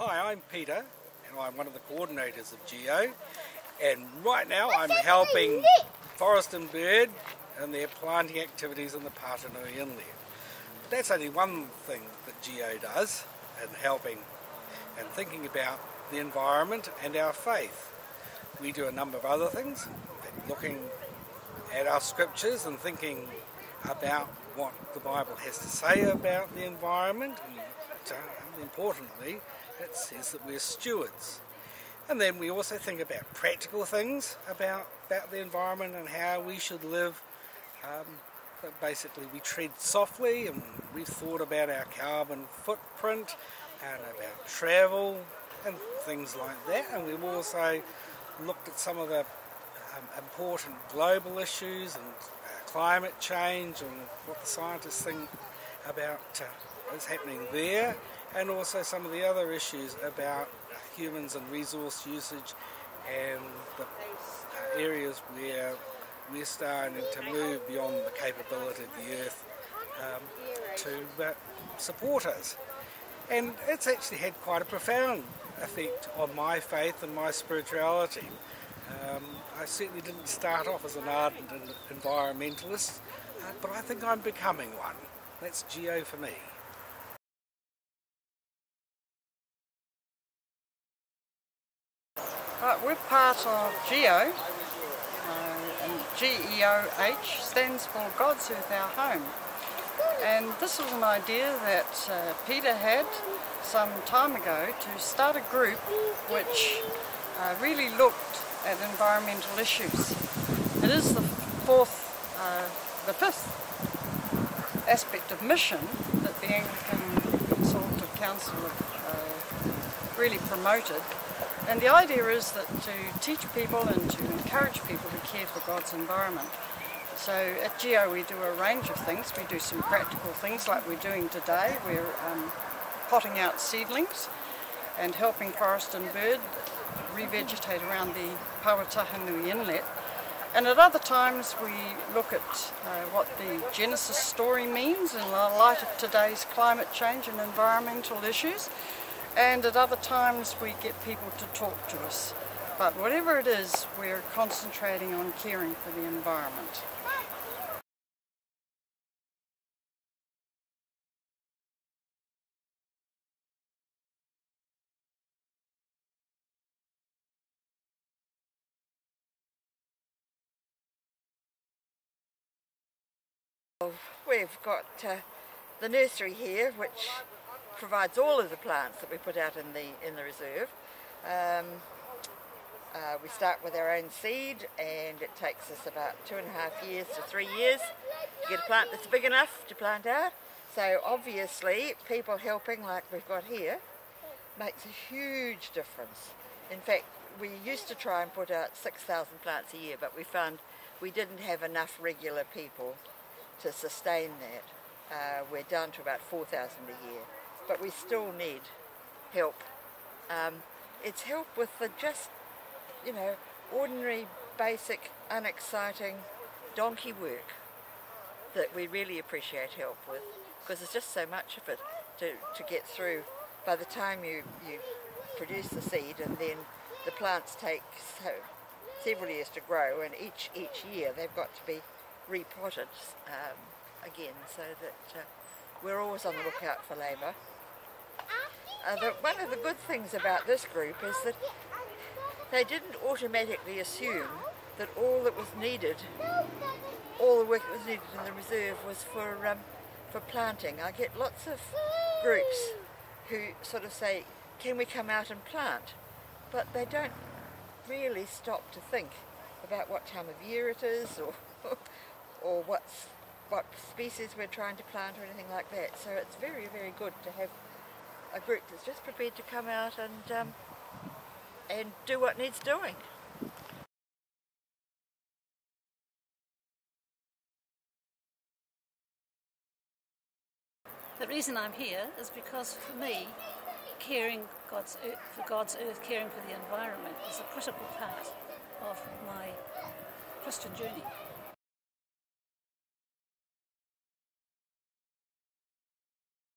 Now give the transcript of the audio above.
Hi, I'm Peter and I'm one of the coordinators of GEOH, and right now I'm helping Forest and Bird and their planting activities in the Pauatahanui Inlet. But that's only one thing that GEOH does in helping and thinking about the environment and our faith. We do a number of other things, looking at our scriptures and thinking about what the Bible has to say about the environment. And importantly, it says that we're stewards. And then we also think about practical things about the environment and how we should live. But basically we tread softly, and we've thought about our carbon footprint and about travel and things like that. And we've also looked at some of the important global issues and climate change and what the scientists think about what's happening there, and also some of the other issues about humans and resource usage and the areas where we're starting to move beyond the capability of the earth to support us. And it's actually had quite a profound effect on my faith and my spirituality. I certainly didn't start off as an ardent environmentalist, but I think I'm becoming one. That's GEOH for me. We're part of GEOH, and GEOH stands for God's Earth, Our Home. And this was an idea that Peter had some time ago to start a group which really looked at environmental issues. It is the fifth aspect of mission that the Anglican Consultative Council have really promoted. And the idea is that to teach people and to encourage people to care for God's environment. So at GEOH we do a range of things. We do some practical things like we're doing today. We're potting out seedlings and helping Forest and Bird revegetate around the Pauatahanui Inlet. And at other times we look at what the Genesis story means in the light of today's climate change and environmental issues. And at other times we get people to talk to us. But whatever it is, we're concentrating on caring for the environment. We've got the nursery here, which provides all of the plants that we put out in the reserve. We start with our own seed, and it takes us about 2.5 years to 3 years to get a plant that's big enough to plant out. So obviously people helping like we've got here makes a huge difference. In fact, we used to try and put out 6,000 plants a year, but we found we didn't have enough regular people to sustain that. We're down to about 4,000 a year, but we still need help. It's help with the just, ordinary, basic, unexciting donkey work that we really appreciate help with, because there's just so much of it to get through. By the time you produce the seed, and then the plants take several years to grow, and each year they've got to be repotted again, so that we're always on the lookout for labour. One of the good things about this group is that they didn't automatically assume that all that was needed, all the work that was needed in the reserve was for planting. I get lots of groups who sort of say, can we come out and plant? But they don't really stop to think about what time of year it is, or what species we're trying to plant or anything like that. So it's very, very good to have a group that's just prepared to come out and do what needs doing. The reason I'm here is because for me, caring for God's earth, caring for the environment is a critical part of my Christian journey.